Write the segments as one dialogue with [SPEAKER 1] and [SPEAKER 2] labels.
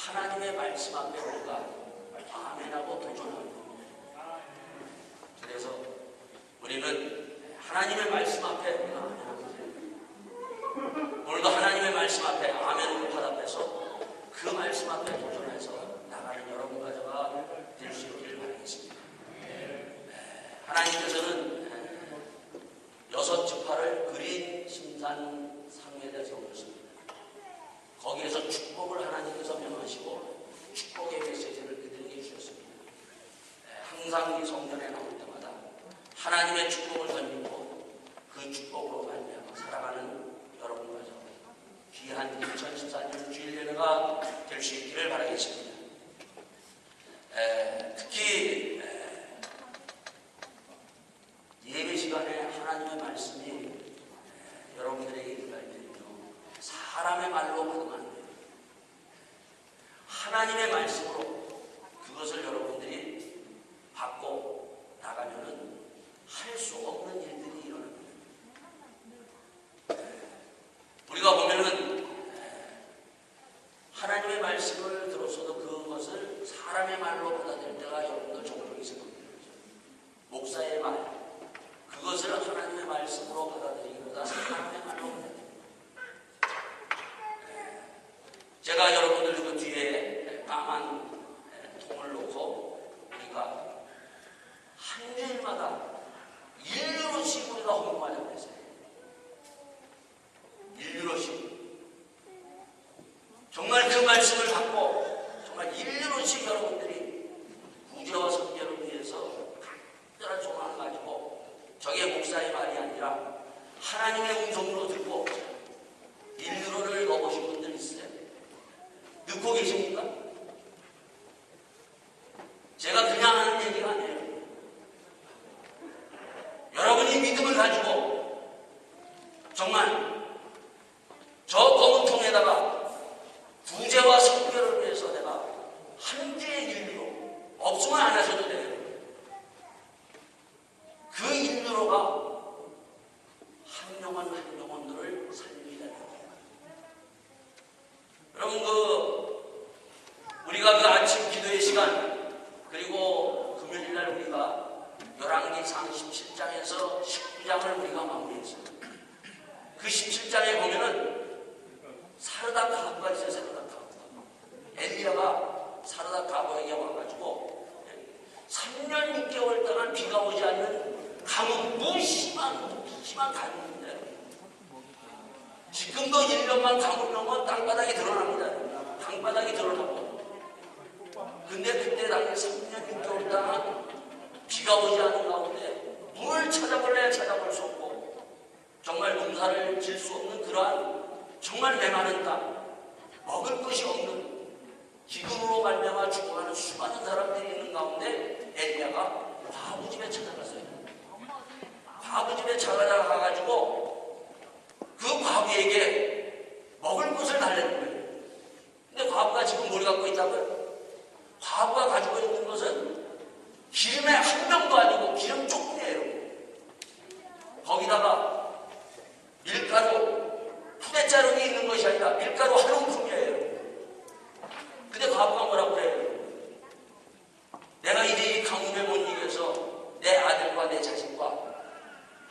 [SPEAKER 1] 하나님의 말씀 앞에 우리가 아멘하고 도전합니다. 그래서 우리는 하나님의 말씀 앞에 우리가 아멘합니다. 오늘도 하나님의 말씀 앞에 아멘으로 화답해서 그 말씀 앞에 도전해서 나가는 여러분 가져가 될 수 있기를 바라겠습니다. 하나님께서는 6지파를 그린 심산 상회에 세우셨습니다. 거기에서 축복을 하나님께서 명하시고 축복의 메시지를 그들에게 주셨습니다. 항상 이 성전에 나올 때마다 하나님의 축복을 던지고 그 축복으로 말미암아 살아가는 여러분과 저 귀한 2014년 주일 예배가 될 수 있기를 바라겠습니다. 특히 예배 시간에 하나님의 말씀이 여러분들에게 임할 때는요, 사람의 말로 받으면 안 돼요. 하나님의 말씀으로 그것을 여러분들이 받고 나가면은 할 수 없는 일들이 일어납니다. 우리가 보면은 하나님의 말씀을 들었어도 그것을 사람의 말로 받아들일 때가 여러분들 종종 있을 겁니다. 목사의 말, 그것을 하나님의 말씀으로 받아들이기보다 사람의 말로 받아들입니다. 제가 여러분들 그 뒤에 까만 통을 놓고 우리가 한 주일마다 인류로씩 우리가 헌금하자고 했어요. 인류로씩. 정말 그 말씀을 받고 정말 인류로씩 여러분들이 구제와 선교를 위해서 특별한 소망을 가지고 저게 목사의 말이 아니라 하나님의 음성으로 듣고 인류로를 넣어보신 분들 있어요? 듣고 계십니까? 제가 그냥 하는 얘기가 아니에요. 여러분이 믿음을 가지고 정말 저 검은 통에다가 구제와 선교를 위해서 내가 한 주의 인류로 없으면 안 하셔도 돼요. 그 인류로가 한 영혼들을 살리기다. 여러분 우리가 그 아침 기도의 시간 그리고 금요일날 우리가 열왕기상 17장에서 19장을 우리가 마무리했어요. 그 17장에 보면은 사르다 가부가 있어요. 사르다 가부. 엘리야가 사르다 가부에게 와가지고 3년 6개월 동안 비가 오지 않는 가뭄, 심한 가뭄인데 지금도 1년만 가뭄 넘으면 땅바닥이 드러납니다. 땅바닥이 드러나고 근데 그때 당시 3년 6개월 동안 비가 오지 않은 가운데 물 찾아볼래야 찾아볼 수 없고 정말 농사를 질 수 없는 그러한 정말 메마른 땅, 먹을 것이 없는 기근으로 말미암아 죽어가는 수많은 사람들이 있는 가운데 엘리야가 과부 집에 찾아갔어요. 과부 집에 찾아가가지고 그 과부에게 먹을 것을 달라는 거예요. 근데 과부가 지금 뭘 갖고 있다고요? 과부가 가지고 있는 것은 기름의 한 병도 아니고 기름 조금이에요. 거기다가 밀가루 푸대자루가 있는 것이 아니라 밀가루 한 움큼이에요. 근데 과부가 뭐라고 해요? 내가 이제 이 가뭄에 못 이겨서 내 아들과 내 자식과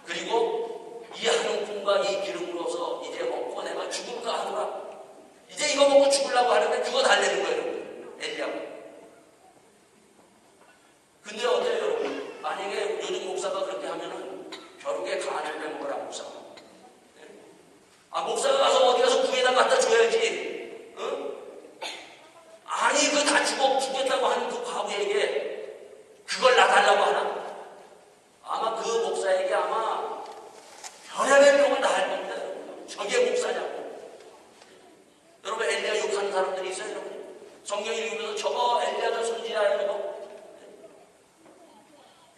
[SPEAKER 1] 그리고 이 한 움큼과 이 기름으로서 이제 먹고 내가 죽을까 하노라. 이제 이거 먹고 죽으려고 하는데 그거 달래는 거예요. 엘리야가. 근데 어때요? 만약에 요즘 목사가 그렇게 하면은 벼룩에 간을 빼먹으라 목사가. 목사가 가서 어디 가서 구에다 갖다 줘야지. 아니 그 다 죽겠다고 하는 그 과부에게 그걸 놔달라고 하나? 아마 그 목사에게 아마 별의별 욕을 다 할 겁니다. 저게 목사냐고. 여러분 엘리야 욕하는 사람들이 있어요. 여러분 성경 읽으면서 저거 엘리야가 선지자야 이거.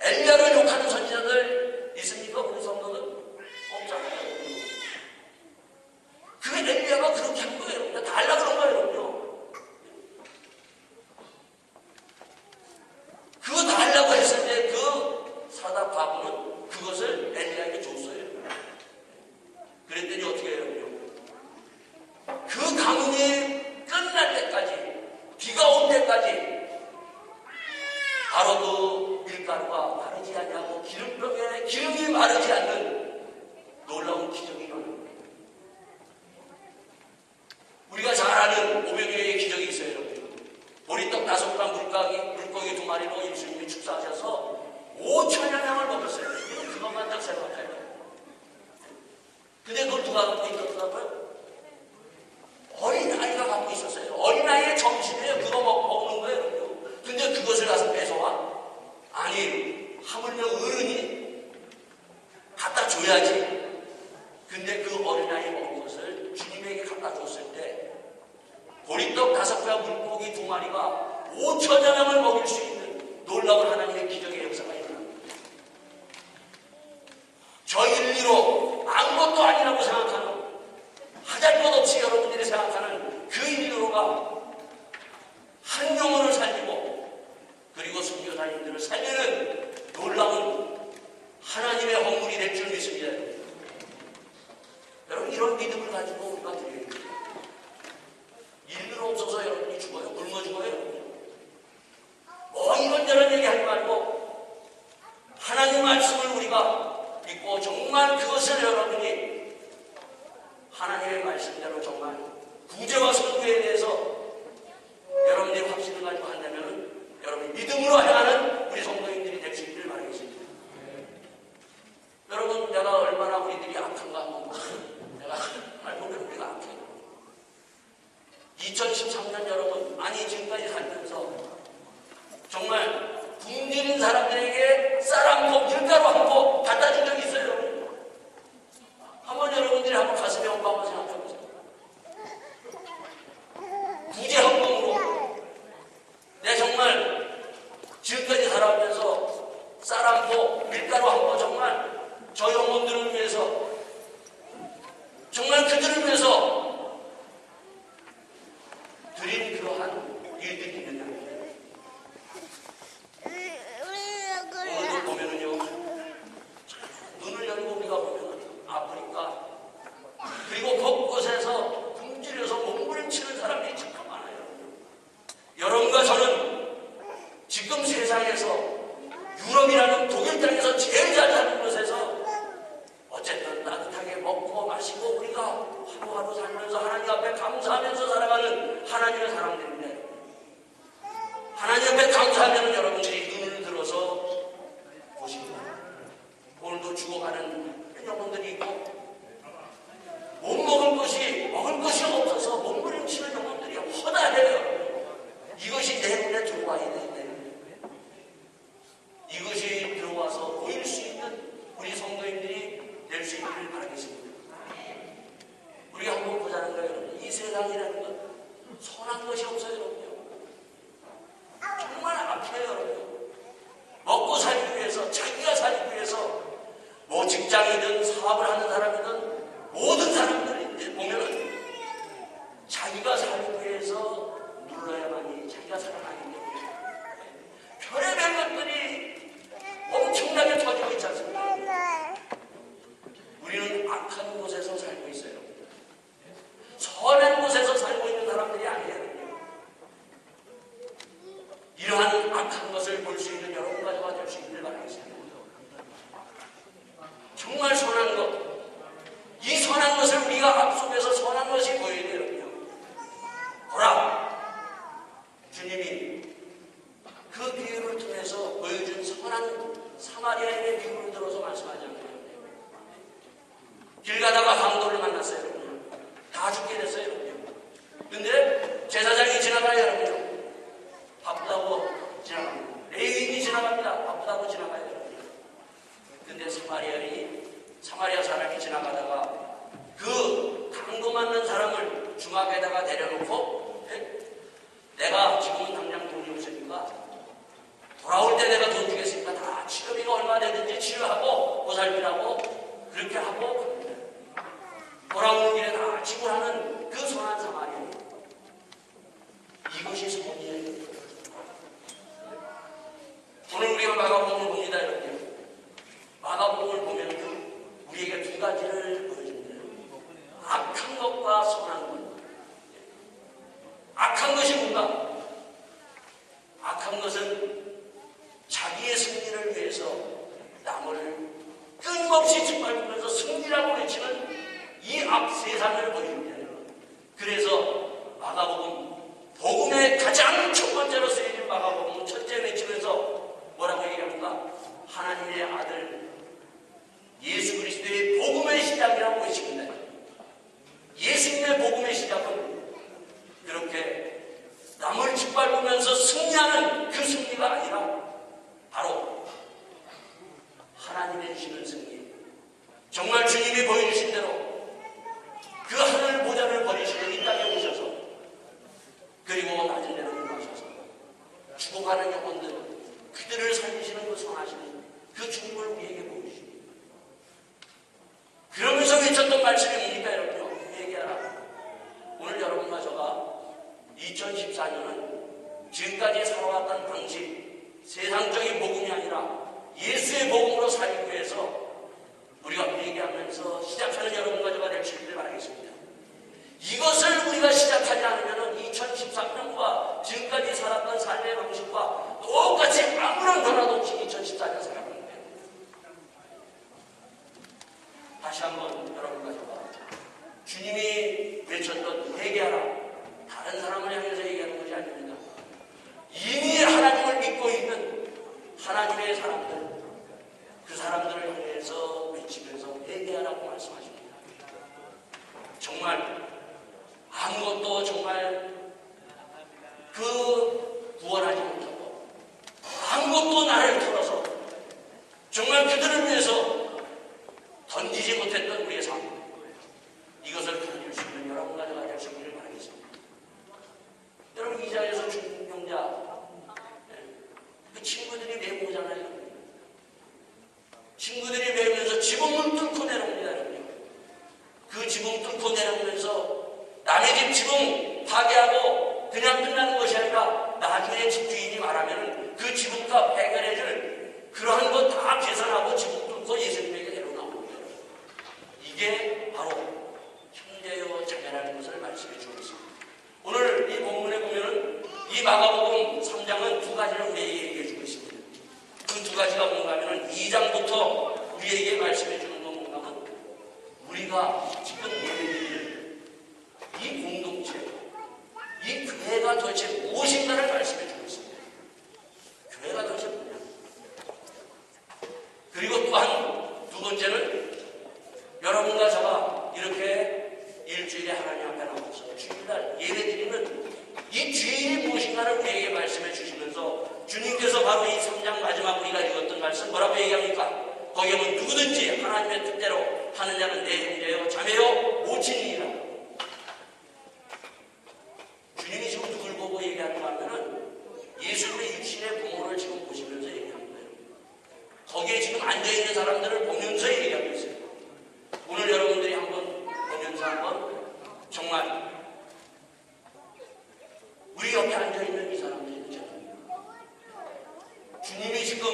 [SPEAKER 1] 엘리야를 욕하는 선지자들 있습니까? 우리 성도들? 없잖아요. 그게 엘리야가 그렇게 한 거예요. 다 하려고 그런 거예요. 그거 다 하려고 했을 때 그 사다 과부는 그것을 엘리야에게 줬어요. 그랬더니 어떻게 해요? 그 가뭄이 끝날 때까지 어린아이의 점심이에요. 그거 먹는 거예요. 근데 그것을 가서 뺏어와? 아니, 하물며 어른이 갖다 줘야지. 근데 그 어린아이 먹은 것을 주님에게 갖다 줬을 때 보리떡 5개와 물고기 2마리가 5천여 명을 먹일 수 있는 놀라운 하나님의 기적의 역사가 일어납니다. 저 인류로 아무것도 아니라고 생각하는, 하잘 것 없이 여러분들이 생각하는 그 인류가 한 영혼을 살리고 그리고 선교사님들을 살리는 놀라운 하나님의 헌물이 될 줄 믿습니다. 여러분, 이런 믿음을 가지고 우리가 드려야 됩니다. 인류 없어서 여러분이 죽어요. 굶어 죽어요. 뭐 이런저런 얘기하지 말고 하나님 말씀을 우리가 믿고 정말 그것을 여러분이 하나님의 말씀대로 정말 구제와 선교에 대해서 여러분들이 확신을 가지고 한다면 여러분이 믿음으로 행하는 우리 성도님들이 될 수 있기를 바라겠습니다. 여러분, 내가 얼마나 우리들이 악한가 한번 내가 알고 보면 우리가 악해요. 2013년 여러분, 아니 지금까지 살면서 정말 굶주린 사람들에게 쌀 한 포, 밀가루 한 포 갖다 준 적이 있어요. 한번 여러분들이 한번 가슴에 엄마 한번 생각해 보세요. 구제 헌금으로 내 정말 지금까지 살아오면서 쌀 한 포, 밀가루 한 포 정말 저 영혼들을 위해서 정말 그들을 위해서 드린 그러한 일들이 있느냐. 오늘도 보면은요, 눈을 열고 우리가 보면은 아프리카 그리고 곳곳에서 굶주려서 몸부림치는 사람들이 참 많아요. 여러분과 저는 지금 세상에서 유럽이라는 독일 땅에서 제일 잘 사는 곳에서 어쨌든 따뜻하게 먹고 마시고 우리가 하루하루 살면서 하나님 앞에 감사하면서 살아가는 하나님의 사람들인데, 하나님 앞에 감사하면 여러분들이 눈을 들어서 보시고 오늘도 죽어가는 영혼들이 있고 못 먹을 것이 없어서 몸부림치는 영혼들이 허다해요. 이것이 내 눈에 들어와야 되는데 이것이 들어와서 보일 수 있는 우리 성도님들이 될 수 있기를 바라겠습니다. 우리가 한번 보자는 거예요, 여러분. 이 세상이라는 건 선한 것이 없어요, 여러분. 정말 악해요, 여러분. 먹고 살기 위해서, 자기가 살기 위해서, 뭐 직장이든 사업을 하는 사람이든 모든 사람들이 보면은 자기가 살기 위해서 눌러야만이 자기가 살아나기 때문에 별의별 것들이 엄청나게 터지고 있지 않습니까? 우리는 악한 곳에서 살고 있어요. 선한 곳에서 살고 있는 사람들이 아니에요. 이러한 악한 것을 볼 수 있는 여러분과 저가 될 수 있기를 바라겠습니다. 정말 선한 것, 이 선한 것을 우리가 앞속에서 선한 것이 보여야 돼요. 보라, 주님이 그 비유를 통해서 보여준 선한 사마리아인의 비유를 들어서 말씀하지 않나요? 길 가다가 강도를 만났어요, 여러분. 다 죽게 됐어요, 여러분. 근데 제사장이 지나가요, 여러분. 바쁘다고 지나갑니다. 레위인이 지나갑니다. 바쁘다고 지나가요, 여러분. 근데 사마리아 사람이 지나가다가 그 강도 맞는 사람을 중앙에다가 내려놓고 내가 지금은 당장 돈이 없으니까 돌아올 때 내가 돈 주겠으니까 다 치료비가 얼마 되든지 치료하고 보살피라고 그렇게 하고 갑니다. 돌아오는 길에 다 지불하는 그 선한 사마리아인, 이것이 선이에요. 오늘 우리가 마가복음을 봅니다, 이렇게. 마가복음을 보면 우리에게 두 가지를 보여줍니다. 악한 것과 선한 것. 악한 것이 뭔가? 악한 것은 자기의 승리를 위해서 남을 끊임없이 짓밟으면서 승리라고 외치는 이 앞 세상을 보여줍니다. 그래서 마가복음, 복음의 가장 첫 번째로 쓰여진 마가복음 첫째 외치면서 뭐라고 얘기합니까? 하나님의 아들 예수 그리스도의 복음의 시작이라고 외칩니다. 예수님의 복음의 시작은 그렇게 밟으면서 승리하는 그 승리가 아니라 바로 하나님의 주시는 승리, 정말 주님이 보여주신 대로 그 하늘 보좌를 버리시고 이 땅에 오셔서 그리고 낮은 데로 임하셔서 죽어가는 영혼들 그들을 살리시는 그 선하시는 그 주님을 우리에게 보여주십니다. 그러면서 외쳤던 말씀이 뭡니까 여러분요? 회개하라. 오늘 여러분과 저가 2014년은 지금까지 살아왔던 방식, 세상적인 복음이 아니라 예수의 복음으로 살기 위해서 우리가 회개하면서 시작하는 여러분과 저가 될 수 있기를 바라겠습니다. 이것을 우리가 시작하지 않으면 2013년과 지금까지 살았던 삶의 방식과 똑같이 아무런 변화도 없이 2014년 살아가는 거예요. 다시 한번 여러분과 저가 주님이 외쳤던 회개하라, 다른 사람을 향해서 얘기하는 것이 아닙니다. 이미 하나님을 믿고 있는 하나님의 사람들, 그 사람들을 향해서 외치면서 회개하라고 말씀하십니다. 정말 아무것도 정말 그 구원하지 못하고 아무것도 나를 털어서 정말 그들을 위해서 던지지 못했던 우리의 삶, 이것을 가질 수 있는 여러분과 제가 될 수 있기를 바라겠습니다. 여러분 이 자리에서 중병자 그 친구들이 메모잖아요. 친구들이 메면서 지붕을 뚫고 내려옵니다. 그 지붕 뚫고 내려오면서 남의 집 지붕 파괴하고 그냥 끝나는 것이 아니라 나중에 집주인이 말하면 그 지붕값 해결해줄 그러한 것 다 계산하고 지붕 뚫고 예수님에게 내려놓는 거예요. 이게 바로 형제요 자매라는 것을 말씀해 주고 있습니다. 오늘 이 본문에 보면은 이 마가복음 3장은 두 가지를 우리에게 얘기해 주고 있습니다. 그 두 가지가 뭔가 하면은 2장부터 우리에게 말씀해 주는 건 뭔가 하면 우리가 지금 예배드리는 이 공동체, 이 교회가 도대체 무엇인가를 말씀해 주고 있습니다. 교회가 도대체 뭐냐? 그리고 또한 두 번째는 여러분과 저가 이렇게 일주일에 하나님 앞에 나와서 주일날 예배드리는 이 주일이 무엇인가를 우리에게 말씀해 주시면서 주님께서 바로 이 3장 마지막 우리가 읽었던 말씀 뭐라고 얘기합니까? 거기에 보면 누구든지 하나님의 뜻대로 하는 자는 내 형제요 자매요 모친이니라. 주님이 지금 누굴 보고 얘기하는가 하면은 예수님의 육신의 부모를 지금 보시면서 얘기하는 거예요. 거기에 지금 앉아있는 사람들을 보면서 얘기하고 있어요. 오늘 여러분들이 한번 보면서 한번 정말 우리 옆에 앉아있는 이 사람들이 주님이 지금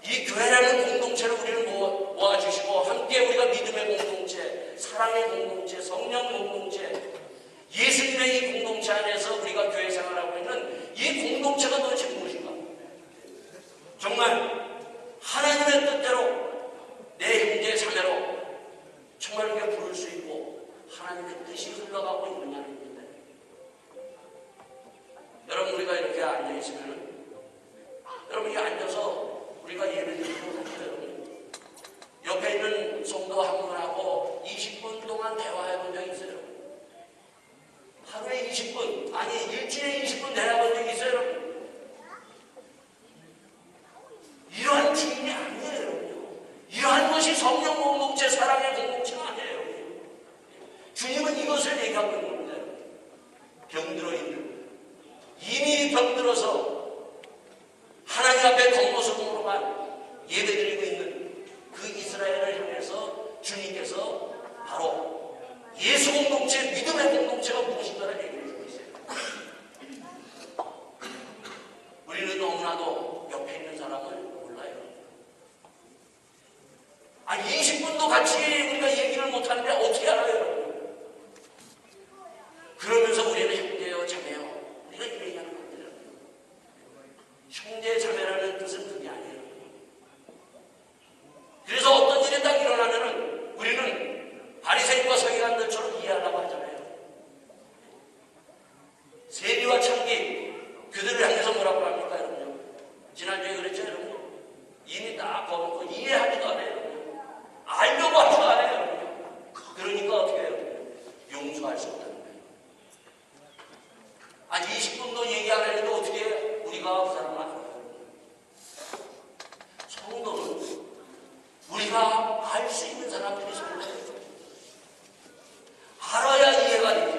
[SPEAKER 1] 이 교회라는 공동체를 우리를 모아주시고 함께 우리가 믿음의 공동체, 사랑의 공동체, 성령 공동체, 예수님의 이 공동체 안에서 우리가 교회 생활하고 있는 이 공동체가 도대체 무엇인가? 정말 하나님의 뜻대로 내 형제 자매로 정말 이렇게 부를 수 있고 하나님의 뜻이 흘러가고 있느냐는 건데 여러분 우리가 이렇게 앉아있으면 여러분이 앉아서 우리가 예배드리는 것 같아요. 옆에 있는 성도 한 분하고 20분 동안 대화해 본 적 있어요? 하루에 20분, 아니 일주일에 20분 대화해 본 적 있어요? 이러한 주인이 아니에요. 여러분요. 이러한 것이 성령 공동체, 사랑의 공동체가 아니에요. 주님은 이것을 얘기하고 있는 겁니다. 병들어 있는, 이미 병들어서 하나님 앞에 겉모습으로만 예배드리고 있는 그 이스라엘을 향해서 주님께서 바로 예수 공동체, 믿음의 공동체가 무엇인가를 얘기해 주고 있어요. 우리는 너무나도 옆에 있는 사람을 몰라요. 20분도 같이 우리가 얘기를 못하는데 어떻게 알아요? 그러면서 우리는 형제요, 자매요. 우리가 이 얘기하는 겁니다. 형제, 자매라는 뜻은 그게 아니에요. 그래서 어떤 일이 딱 일어나면은 우리는 바리새인과 서기관들처럼 이해하려고 하잖아요. 세리와 창기, 그들을 향해서 뭐라고 합니까, 여러분요? 지난주에 그랬죠, 여러분? 이미 딱 거놓고 이해하지도 않아요. 알려고 하지도 않아요, 여러분. 그러니까 어떻게 해요? 용서할 수 없다는 거예요. 20분 성도 얘기 안 하는데 어떻게 우리가 그 사람을 알아요? 성도는 우리가 알 수 있는 사람들이 성도예요. 알아야 이해가 되죠.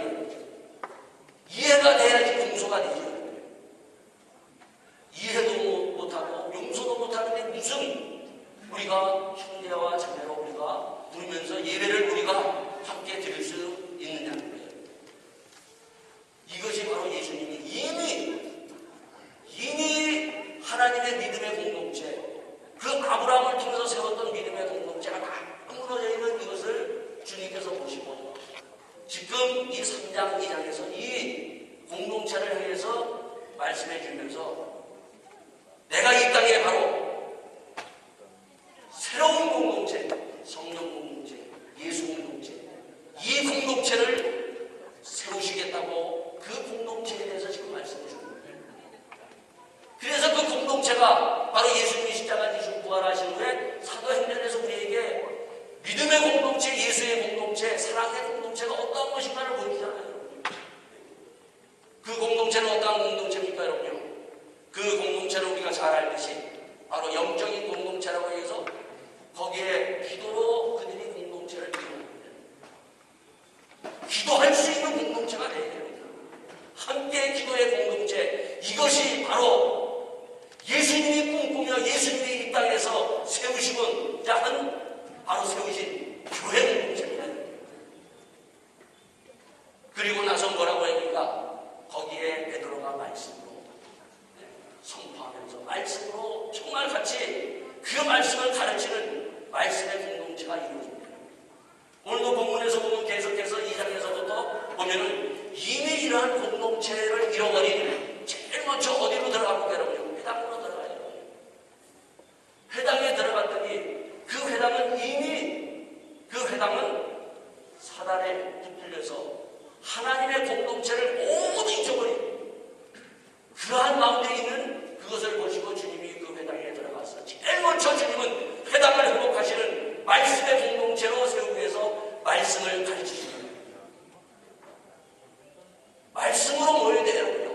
[SPEAKER 1] 이해가 돼야지 용서가 되죠. 이해도 못하고 용서도 못하는데 무슨 우리가 형제와 자매로 우리가 부르면서 예배를 우리가 함께 드릴 수 있느냐는 거예요. 이것이 바로 예수님이 이미 하나님의 믿음의 공동체, 그 아브라함을 통해서 세웠던 믿음의 공동체가 다 무너져 있는 이것을 주님께서 보시고 지금 이 3장 2장에서 이 공동체를 향해서 말씀해 주면서 내가 이 땅에 바로 새로운 공동체, 성령 공동체, 예수 공동체, 이 공동체를 세우시겠다고 그 공동체에 대해서 지금 말씀해 주는 거예요. 그래서 그 공동체가 바로 예수님이 십자가 지시고 부활하신 후에 사도행전에서 우리에게 믿음의 공동체, 예수의 공동체, 사랑의 공동체가 어떤 것인가를 보여주잖아요. 그 공동체는 어떤 공동체입니까, 여러분요? 그 공동체는 우리가 잘 알듯이 바로 영적인 공동체라고 해서 거기에 기도로 그들이 공동체를 이루어갑니다. 기도할 수 있는 공동체가 되어야 됩니다. 함께 기도의 공동체, 이것이 바로 예수님이 꿈꾸며 예수님이 이 땅에서 세우시고 바로 세우신 교회 공동체입니다. 그리고 나서 뭐라고 합니까? 거기에 베드로가 말씀으로 선포하면서 말씀으로 정말 같이 그 말씀을 가르치는 말씀의 공동체가 이루어집니다. 오늘도 본문에서 보면 계속해서 2장에서부터 보면은 이미 이러한 공동체를 잃어버린 제일 먼저 어디로 들어갑니까, 여러분? 회당으로 들어가요. 회당에 들어갔더니 그 회당은 사단에 붙들려서 하나님의 공동체를 모두 잊어버린 그러한 가운데 있는 그것을 보시고 주님이 그 회당에 들어가서 제일 먼저 주님은 회당을 회복하시는 말씀의 공동체로 세우기 위해서 말씀을 가르치십니다. 말씀으로 모여야 돼요.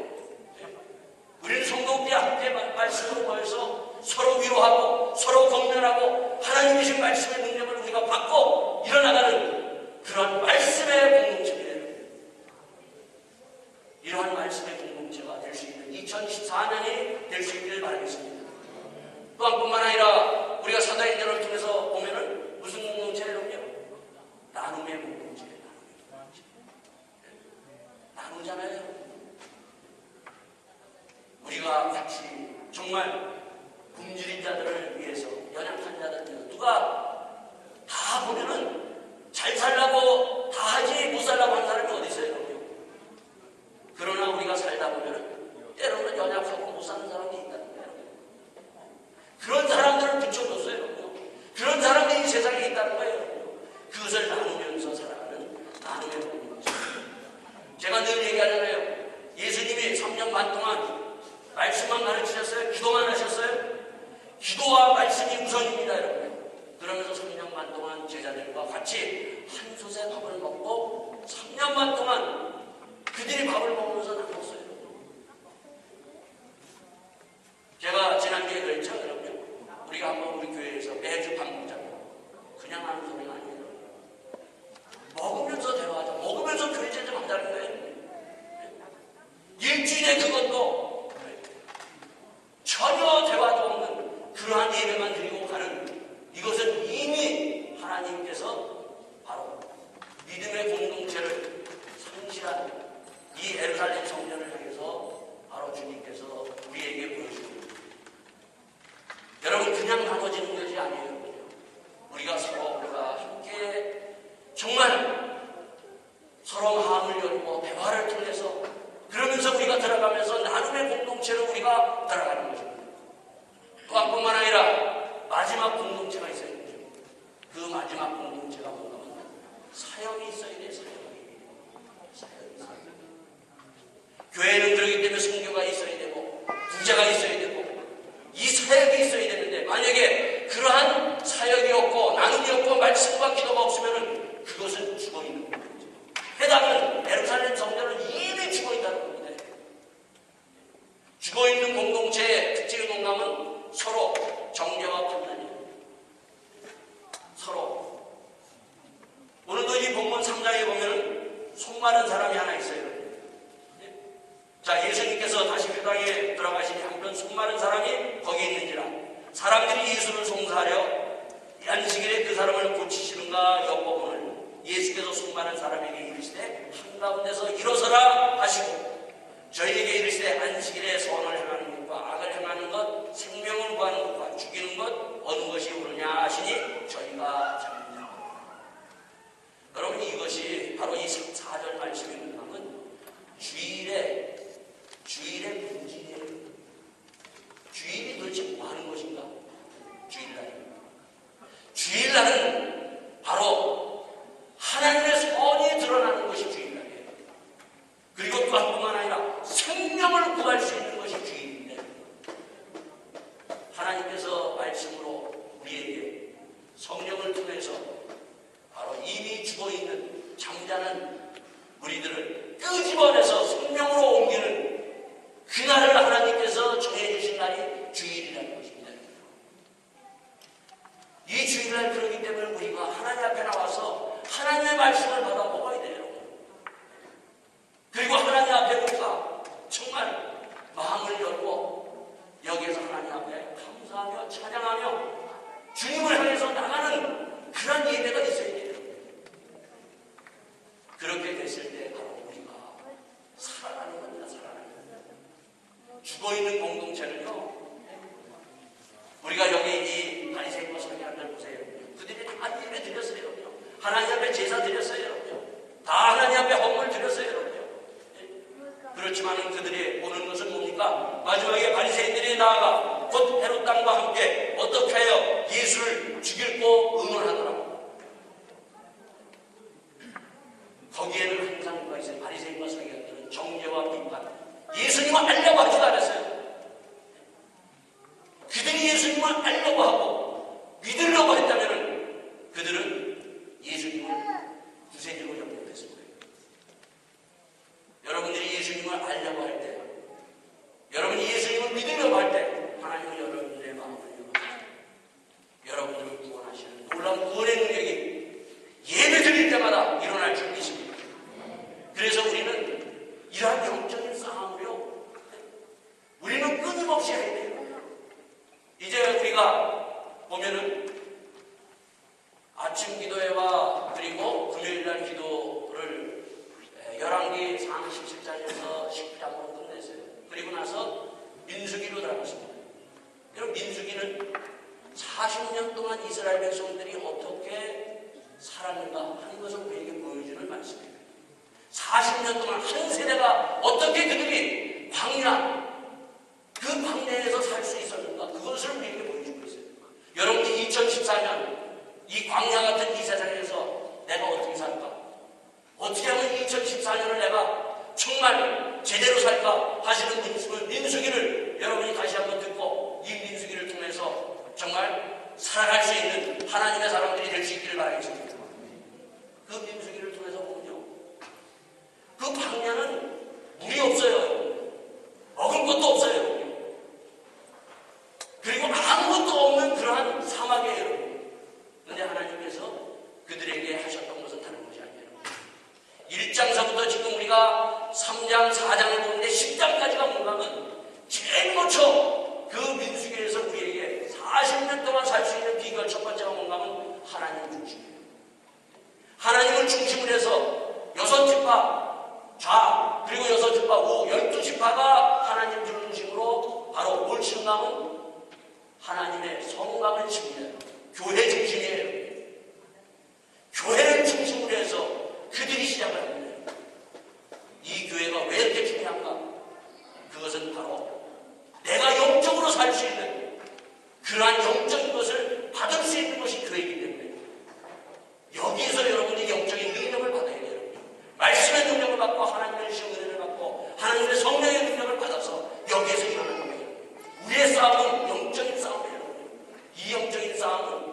[SPEAKER 1] 우리는 성도들이 함께 말씀으로 모여서 서로 위로하고 서로 격려하고 하나님이 주신 말씀의 능력을 우리가 받고 일어나가는 그런 말씀의 공동체입니다. 이러한 말씀의 공동체가 될 수 있는 2014년이 될 수 있기를 바라겠습니다. 또한 뿐만 아니라 우리가 사도행전을 통해서 보면은 무슨 공동체를요? 나눔의 공동체. 나누잖아요. 우리가 같이 정말 굶주린 자들을 위해서, 연약한 자들을 위해서 누가 다 보면은 잘 살라고 다 하지 못 살라고 하는 사람이 어디 있어요? 그러나 우리가 살다 보면은 때로는 연약하고 못 사는 사람이 있다는 거예요. 그런 사람들을 붙여줬어요. 그런 사람들이 이 세상에 있다는 거예요. 그것을 나누면서 살아가는 나눔의 공동체. 제가 늘 얘기하잖아요. 예수님이 3년 반 동안 말씀만 가르치셨어요? 기도만 하셨어요? 기도와 말씀이 우선입니다, 여러분. 그러면서 3년 반 동안 제자들과 같이 한 솥의 밥을 먹고 3년 반 동안 그들이 밥을 먹으면서 나눴어요. 제가 지난주에 그랬죠, 여러분. 우리가 한번 우리 교회에서 매주 밥 먹자고. 그냥 하는 소리가 아니에요. 먹으면서 대화하자. 먹으면서 교회 좀 하자는 거예요. 일주일에 그것도 전혀 대화도 없는 그러한 예배만 드리고 가는 이것은 이미 하나님께서 바로 믿음의 공동체를 상실한 이 예루살렘 성전을 향해서 바로 주님께서 우리에게 보여줍니다. 여러분, 그냥 나눠지는 것이 아니에요. 우리가 서로가 함께 정말 서로 마음을 열고 대화를 통해서 그러면서 우리가 들어가면서 나눔의 공동체로 우리가 들어가는 것입니다. 또한 뿐만 아니라 마지막 공동체가 있어야 되죠. 그 마지막 공동체가 뭔가 하면 사역이 있어야 돼요. 사역이 있어야 돼요. 교회는 그렇기 때문에 선교가 있어야 되고 부자가 있어야 되고 이 사역이 있어야 되는데 만약에 그러한 사역이 없고 나눔이 없고 말씀과 기도가 없으면 그것은 죽어있는 겁니다. 회당은 예루살렘 성전은 이미 죽어있다는 겁니다. 죽어있는 공동체의 특징이 뭔가면 서로 정죄와 판단이에요. 서로. 오늘도 이 본문 3장에 보면 속마른 사람이 하나 있어요. 자, 예수님께서 다시 그 땅에 들어가시니 한편 속마른 사람이 거기 있는지라. 사람들이 예수를 송사하려 안식일에 그 사람을 고치시는가 엿보거늘 예수께서 속마른 사람에게 이르시되 한가운데서 일어서라 하시고 저희에게 이르시되 안식일에 선을 행하는 것과 악을 행하는 것, 생명을 구하는 것과 죽이는 것 어느 것이 옳으냐 하시니 저희가 잡느냐. 여러분, 이것이 바로 이 4절 말씀이 뭐냐면 주일의 본질이에요. 주일이 도대체 뭐 하는 것인가? 주일날은 바로 하나님의 선이 드러나는 것이 주일날이에요. 그리고 또 뿐만 아니라 생명을 구할 수 있는 것이 주일인데, 하나님께서 말씀으로 우리에게 성령을 통해서 바로 이미 죽어있는 잠자는 우리들을 끄집어내서 생명으로 옮기는 그날을 하나님께서 정해주신 날이 주일이라는 것입니다. 이 주일날 그러기 때문에 우리가 하나님 앞에 나와서 하나님의 말씀을 받아 먹어야 돼요. 그리고 하나님 앞에 우리가 정말 마음을 열고 여기에서 하나님 앞에 감사하며 찬양하며 주님을 향해서 나가는 그런 예배가 있어야 돼요. 그렇게 됐을 때 바로 우리가 살아나는 겁니다. 죽어있는 공동체는요, 우리가 여기 이 바리새인과 서기관들 보세요. 그들이 다 예배 드렸어요. 하나님 앞에 제사 드렸어요. 다 하나님 앞에 헌물 드렸어요. 그렇지만 그들이 보는 것은 뭡니까? 마지막에 바리새인들이 나아가 곧 헤롯 땅과 함께 어떻게 하여 예수를 죽이고 의논하더라고. 거기에는 항상 누가 있어요? 바리새인과 서기관들은 정죄와 비판, 예수님을 알려고 하지도 않았어요. 그들이 예수님을 알려고 하고 믿으려고 했다면 그들은 예수님을 구세주로 영접했을 거예요. 여러분들이 예수님을 알려고 할 때, 여러분이 예수님을 믿으려고 할 때 하나님은 여러분들의 마음을 열어주세요. 여러분들을 구원하시는 놀라운 구원의 능력이 예배 드릴 때마다 일어날 줄 믿습니다. 그래서 우리는 이러한 영적인 싸움으로 우리는 끊임없이 해야 돼요. 이제 우리가 보면은 아침 기도회와 그리고 금요일날 기도를 열왕기 37장에서 19장으로 끝냈어요. 그리고 나서 민수기로 들어갔습니다. 여러분, 민수기는 40년 동안 이스라엘 백성들이 어떻게 살았는가 하는 것을 우리에게 보여주는 말씀입니다. 40년 동안 한 세대가 어떻게 그들이 그 광야에서 살 수 있었는가, 그것을 우리에게 보여주고 있어요. 여러분이 2014년 이 광야 같은 이 세상에서 내가 어떻게 살까? 어떻게 하면 2014년을 내가 정말 제대로 살까 하시는 민수기를 여러분이 다시 한번 듣고 이 민수기를 통해서 정말 살아갈 수 있는 하나님의 사람들이 될 수 있기를 바라겠습니다. 그 민수기를 통해서 보면요, 그 광야는 물이 없어요. 먹을 것도 없어요. 그리고 아무것도 없는 그러한 사막이에요. 그런데 하나님께서 그들에게 하셨던 것은 다른 것이 아니에요. 1장서부터 지금 우리가 3장, 4장을 보는데 10장까지가 뭔가 하면 제일 먼저 그 민수기에서 우리에게 40년 동안 살 수 있는 비결 첫 번째가 뭔가 하면 하나님 중심이에요. 하나님을 중심으로 해서 6지파 좌 그리고 6지파 우 12지파가 하나님 중심으로 바로 뭘 지금하면 하나님의 성곽을 지금해요. 교회 중심이에요. 교회를 중심으로 해서 그들이 시작을 합니다. 이 교회가 왜 이렇게 중요한가? 그것은 바로 내가 영적으로 살 수 있는 그러한 영적인 것을 받을 수 있는 것이 교회이기 때문에 여기에서 여러분이 영적인 능력을 받아야 돼요. 말씀의 능력을 받고 하나님의 시험을 받고 하나님의 성령의 능력을 받아서 여기에서 일어나는 거예요. 우리의 싸움은 영적인 싸움이에요. 이 영적인 싸움은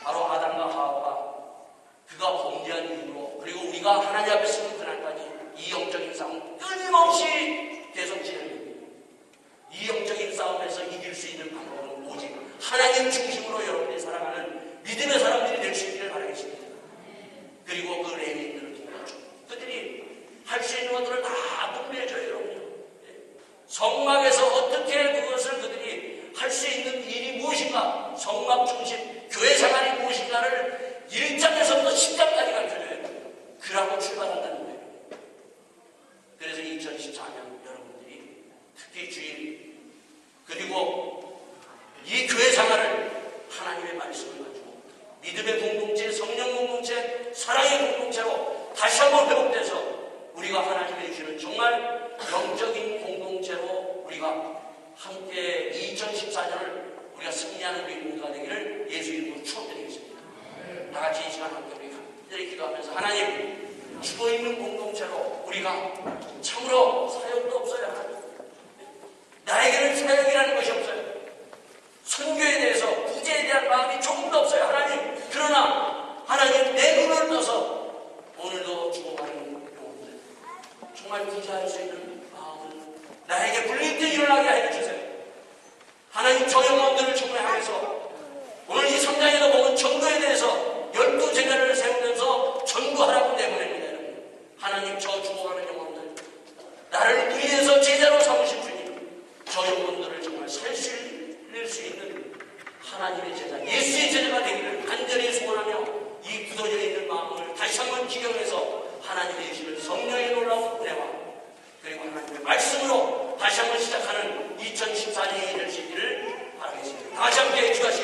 [SPEAKER 1] 바로 아담과 하와가 그가 범죄한 이후로 그리고 우리가 하나님 앞에 서는 그날까지 이 영적인 싸움은 끊임없이 계속 진행합니다. 하나님 중심으로 여러분이 살아가는 믿음의 사람들이 될 수 있기를 바라겠습니다. 그리고 그 레위인들을 도와줘. 그들이 할 수 있는 것들을 다 분배해줘요, 여러분. 성막에서 어떻게 그것을 그들이 할 수 있는 일이 무엇인가, 성막 중심, 교회 생활이 무엇인가를 1장에서부터 10장까지 가르쳐줘요. 그러고 출발한다는 거예요. 그래서 2014년 여러분들이 특히 주일, 그리고 이 교회 생활을 하나님의 말씀을 가지고 믿음의 공동체, 성령 공동체, 사랑의 공동체로 다시 한번 회복돼서 우리가 하나님의 주시는 정말 영적인 공동체로 우리가 함께 2014년을 우리가 승리하는 우리 모두가 되기를 예수 이름으로 축원드리겠습니다. 다 같이 이 시간 함께 우리 간절히 기도하면서 하나님, 죽어있는 공동체로 우리가 참으로 사역도 없어요. 하나님. 나에게는 사역이라는 것이 없어요. 선교에 대해서, 구제에 대한 마음이 조금도 없어요. 하나님. 그러나 하나님, 내 눈을 떠서 오늘도 죽어가는 영혼들 정말 구제할 수 있는 마음을 나에게 불릴 때 일어나게 해주세요. 하나님, 저 영혼들을 정말 향해서 오늘 이 성장에도 보면 전도에 대해서 12제자를 세우면서 전도하라고 내보냅니다. 하나님, 저 죽어가는 영혼들, 나를 위해서 제자로 삼으신 주님, 저 영혼들을 정말 살릴 수 있는 하나님의 제자, 예수의 제자가 되기를 간절히 소원하며 이 굳어져 있는 마음을 다시 한번 기경해서 하나님의 주시는 성령의 놀라운 은혜와 그리고 하나님의 말씀으로 다시 한번 시작하는 2014년이 될 수 있기를 바라겠습니다. 다시 함께 기도하시겠습니다.